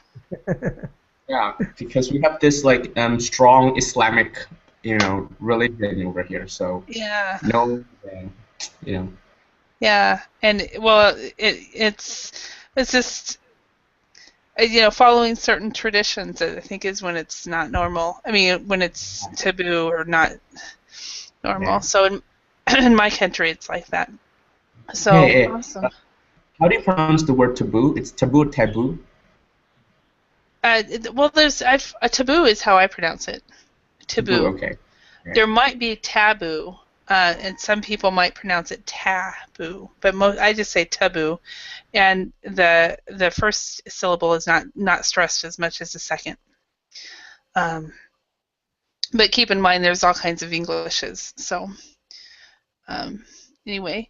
Speaker 4: Yeah, because we have this like strong Islamic, religion over here. So
Speaker 1: Yeah.
Speaker 4: no, you know,
Speaker 1: Yeah, and well, it's just following certain traditions. I think is when it's not normal. I mean, when it's taboo or not normal.
Speaker 4: yeah.
Speaker 1: So in in my country, it's like that. So
Speaker 4: Hey,
Speaker 1: awesome.
Speaker 4: how do you pronounce the word taboo? It's taboo, taboo.
Speaker 1: Well, a taboo is how I pronounce it.
Speaker 4: Taboo.
Speaker 1: Taboo.
Speaker 4: Okay. Okay.
Speaker 1: There might be taboo, and some people might pronounce it taboo, but I just say taboo, and the first syllable is not stressed as much as the second. Um, but keep in mind, there's all kinds of Englishes. So um, anyway,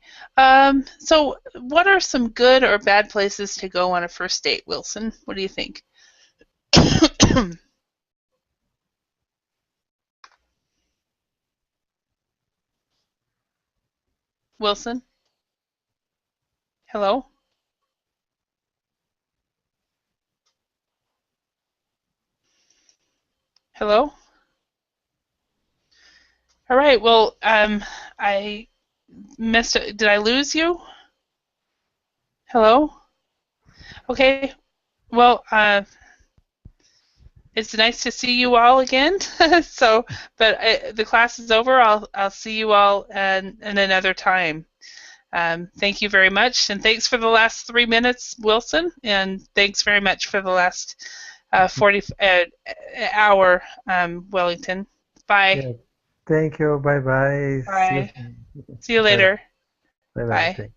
Speaker 1: so what are some good or bad places to go on a first date, Wilson? What do you think? Wilson, hello. Hello. All right. Well, I missed it. Did I lose you? Hello. Okay. Well, it's nice to see you all again. So, but the class is over. I'll see you all in another time. Thank you very much, and thanks for the last 3 minutes, Wilson, and thanks very much for the last 40 hour, Wellington. Bye.
Speaker 2: Yeah. Thank you. Bye bye. See you
Speaker 1: Bye.
Speaker 2: soon.
Speaker 1: See you
Speaker 2: Bye bye.
Speaker 1: later.
Speaker 2: Bye bye.
Speaker 1: Bye.
Speaker 2: Thank